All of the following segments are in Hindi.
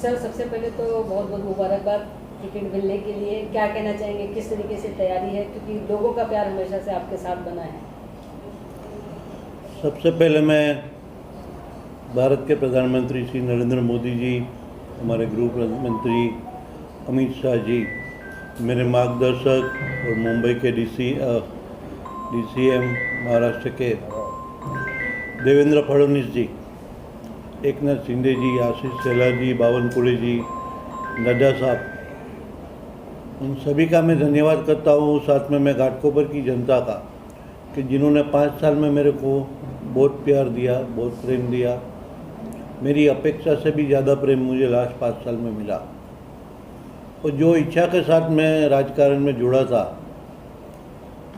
सर, सबसे पहले तो बहुत बहुत मुबारकबाद टिकट मिलने के लिए। क्या कहना चाहेंगे, किस तरीके से तैयारी है, क्योंकि लोगों का प्यार हमेशा से आपके साथ बना है? सबसे पहले मैं भारत के प्रधानमंत्री श्री नरेंद्र मोदी जी, हमारे गृह मंत्री अमित शाह जी, मेरे मार्गदर्शक और मुंबई के DCM महाराष्ट्र के देवेंद्र फडणवीस जी, एकनाथ शिंदे जी, आशीष शेलार जी, बावनकुळे जी, नड्डा साहब, उन सभी का मैं धन्यवाद करता हूँ। साथ में मैं घाटकोपर की जनता का, कि जिन्होंने 5 साल में मेरे को बहुत प्यार दिया, बहुत प्रेम दिया। मेरी अपेक्षा से भी ज़्यादा प्रेम मुझे लास्ट 5 साल में मिला। और जो इच्छा के साथ मैं राजकारण में जुड़ा था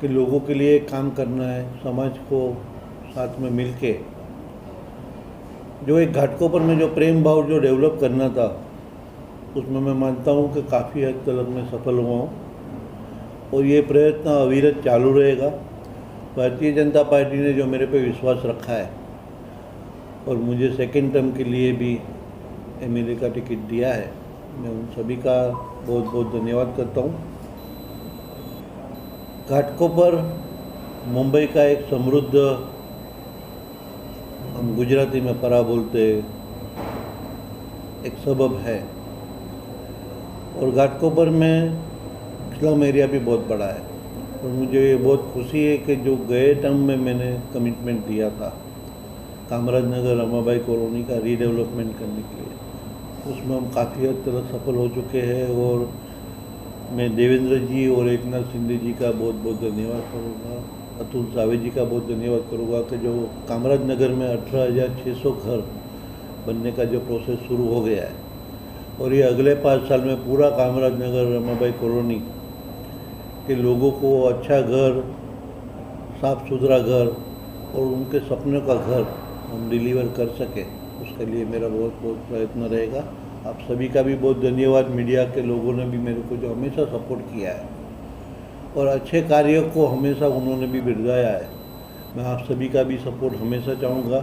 कि लोगों के लिए काम करना है, समाज को साथ में मिलके, जो एक घाटकोपर में जो प्रेम भाव जो डेवलप करना था, उसमें मैं मानता हूँ कि काफ़ी हद तक मैं सफल हुआ हूँ। और ये प्रयत्न अविरत चालू रहेगा। भारतीय जनता पार्टी ने जो मेरे पे विश्वास रखा है और मुझे सेकेंड टर्म के लिए भी MLA का टिकट दिया है, मैं उन सभी का बहुत बहुत धन्यवाद करता हूँ। घाटकोपर मुंबई का एक समृद्ध, हम गुजराती में परा बोलते, एक सबब है। और घाटकोपर में स्लम एरिया भी बहुत बड़ा है। और मुझे ये बहुत खुशी है कि जो गए टर्म में मैंने कमिटमेंट दिया था कामराज नगर रमाबाई कॉलोनी का रीडेवलपमेंट करने के लिए, उसमें हम काफ़ी हद तक सफल हो चुके हैं। और मैं देवेंद्र जी और एकनाथ शिंदे जी का बहुत बहुत धन्यवाद करूँगा, अतुल सावे जी का बहुत धन्यवाद करूँगा कि जो कामराज नगर में 18,600 घर बनने का जो प्रोसेस शुरू हो गया है, और ये अगले 5 साल में पूरा कामराज नगर रमाबाई कॉलोनी के लोगों को अच्छा घर, साफ़ सुथरा घर और उनके सपनों का घर हम डिलीवर कर सके, उसके लिए मेरा बहुत बहुत प्रयत्न रहेगा। आप सभी का भी बहुत धन्यवाद। मीडिया के लोगों ने भी मेरे को जो हमेशा सपोर्ट किया है और अच्छे कार्यों को हमेशा उन्होंने भी बिरदाया है। मैं आप सभी का भी सपोर्ट हमेशा चाहूँगा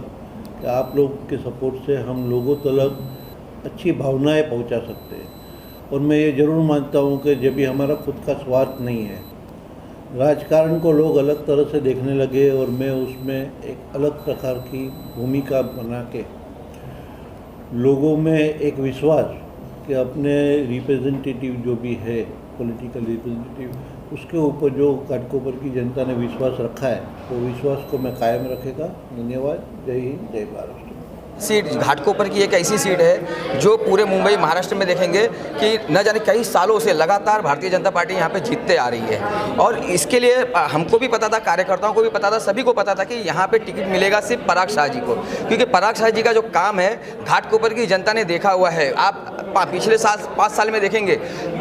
कि आप लोग के सपोर्ट से हम लोगों तक अच्छी भावनाएं पहुंचा सकते हैं। और मैं ये ज़रूर मानता हूँ कि जब भी हमारा खुद का स्वार्थ नहीं है, राजकारण को लोग अलग तरह से देखने लगे और मैं उसमें एक अलग प्रकार की भूमिका बना के लोगों में एक विश्वास कि अपने रिप्रेजेंटेटिव जो भी है, पॉलिटिकल रिप्रेजेंटेटिव, उसके ऊपर जो घाटकोपर की जनता ने विश्वास रखा है, वो विश्वास को मैं कायम रखेगा। धन्यवाद। जय हिंद, जय भारत। सीट घाटकोपर की एक ऐसी सीट है जो पूरे मुंबई महाराष्ट्र में देखेंगे कि न जाने कई सालों से लगातार भारतीय जनता पार्टी यहाँ पे जीतते आ रही है। और इसके लिए हमको भी पता था, कार्यकर्ताओं को भी पता था, सभी को पता था कि यहाँ पे टिकट मिलेगा सिर्फ पराग शाह जी को, क्योंकि पराग शाह जी का जो काम है घाटकोपर की जनता ने देखा हुआ है। आप पिछले 5 साल में देखेंगे,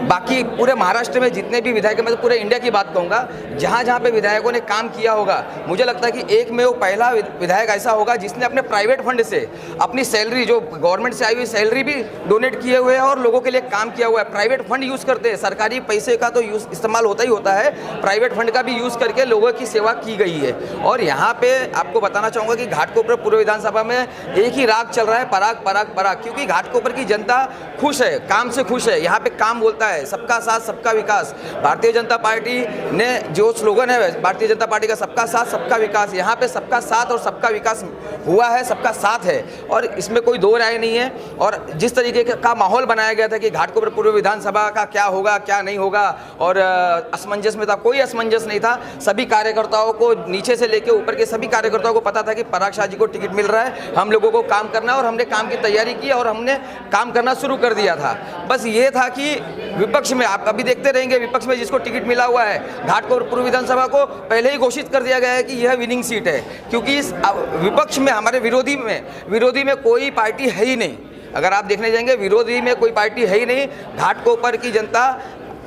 बाकी पूरे महाराष्ट्र में जितने भी विधायक, मैं तो पूरे इंडिया की बात कहूँगा, जहाँ जहाँ पे विधायकों ने काम किया होगा, मुझे लगता है कि एक में वो पहला विधायक ऐसा होगा जिसने अपने प्राइवेट फंड से अपनी सैलरी, जो गवर्नमेंट से आई हुई सैलरी भी डोनेट किए हुए हैं और लोगों के लिए काम किया हुआ है। प्राइवेट फंड यूज़ करते हैं, सरकारी पैसे का तो इस्तेमाल होता ही होता है, प्राइवेट फंड का भी यूज़ करके लोगों की सेवा की गई है। और यहाँ पे आपको बताना चाहूँगा कि घाटकोपर पूर्व विधानसभा में एक ही राग चल रहा है, पराग पराग पराग, क्योंकि घाटकोपर की जनता खुश है, काम से खुश है। यहाँ पे काम बोलता है, सबका साथ सबका विकास। भारतीय जनता पार्टी ने जो स्लोगन है, भारतीय जनता पार्टी का सबका साथ सबका विकास, यहाँ पे सबका साथ और सबका विकास हुआ है, सबका साथ है और इसमें कोई दो राय नहीं है। और जिस तरीके का माहौल बनाया गया था कि घाटकोपर पूर्व विधानसभा का क्या होगा क्या नहीं होगा, और असमंजस में था, कोई असमंजस नहीं था। सभी कार्यकर्ताओं को, नीचे से लेकर ऊपर के सभी कार्यकर्ताओं को पता था कि पराग शाह जी को टिकट मिल रहा है, हम लोगों को काम करना है, और हमने काम की तैयारी की और हमने काम करना शुरू कर दिया था। बस ये था कि विपक्ष में, आप अभी देखते रहेंगे, विपक्ष में जिसको टिकट मिला हुआ है घाटकोपर पूर्व विधानसभा को पहले ही घोषित कर दिया गया है कि यह विनिंग सीट है, क्योंकि इस विपक्ष में, हमारे विरोधी में कोई पार्टी है ही नहीं। अगर आप देखने जाएंगे, विरोधी में कोई पार्टी है ही नहीं। घाटकोपर की जनता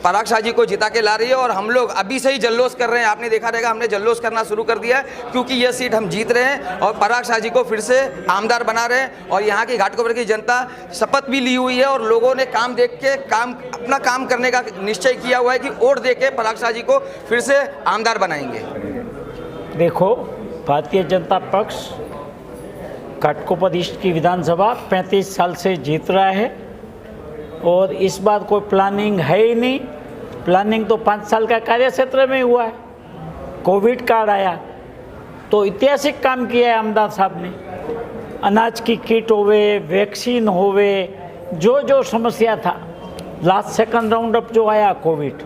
पराग शाह जी को जिता के ला रही है और हम लोग अभी से ही जल्लोष कर रहे हैं। आपने देखा रहेगा, हमने जल्लोष करना शुरू कर दिया है, क्योंकि यह सीट हम जीत रहे हैं और पराग शाह जी को फिर से आमदार बना रहे हैं। और यहाँ की घाटकोपर की जनता शपथ भी ली हुई है और लोगों ने काम देख के अपना काम करने का निश्चय किया हुआ है कि वोट दे के पराग शाह जी को फिर से आमदार बनाएंगे। देखो, भारतीय जनता पक्ष घाटकोपर ईस्ट की विधानसभा 35 साल से जीत रहा है और इस बार कोई प्लानिंग है ही नहीं। प्लानिंग तो 5 साल का कार्य क्षेत्र में हुआ है। कोविड काल आया तो ऐतिहासिक काम किया है आमदार साहब ने। अनाज की किट होवे, वैक्सीन होवे, जो समस्या था, लास्ट सेकंड राउंड अप जो आया कोविड,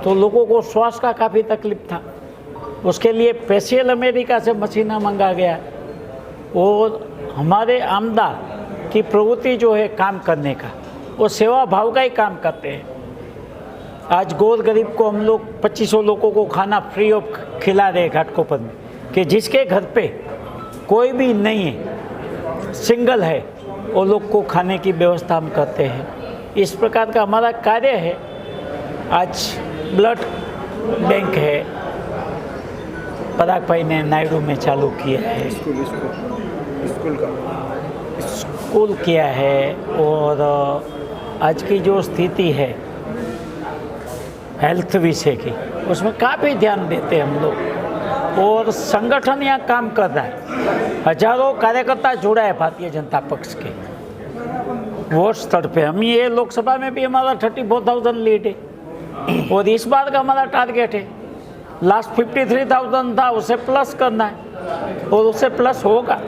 तो लोगों को श्वास का काफ़ी तकलीफ था। उसके लिए स्पेशल अमेरिका से मशीना मंगा गया और हमारे आमदार की प्रवृत्ति जो है काम करने का, वो सेवा भाव का ही काम करते हैं। आज गोर गरीब को हम लोग 2500 लोगों को खाना फ्री ऑफ खिला रहे घाटकोपर में, कि जिसके घर पे कोई भी नहीं है, सिंगल है, वो लोग को खाने की व्यवस्था हम करते हैं। इस प्रकार का हमारा कार्य है। आज ब्लड बैंक है, पराग भाई ने नायडू में चालू किया है, स्कूल किया है। और आज की जो स्थिति है हेल्थ विषय की, उसमें काफ़ी ध्यान देते हैं हम लोग। और संगठन यहाँ काम कर रहा है, हजारों कार्यकर्ता जुड़ा है भारतीय जनता पक्ष के वोट स्तर पे। हम ये लोकसभा में भी हमारा 34,000 लीड है और इस बार का हमारा टारगेट है, लास्ट 53,000 था, उसे प्लस करना है और उसे प्लस होगा।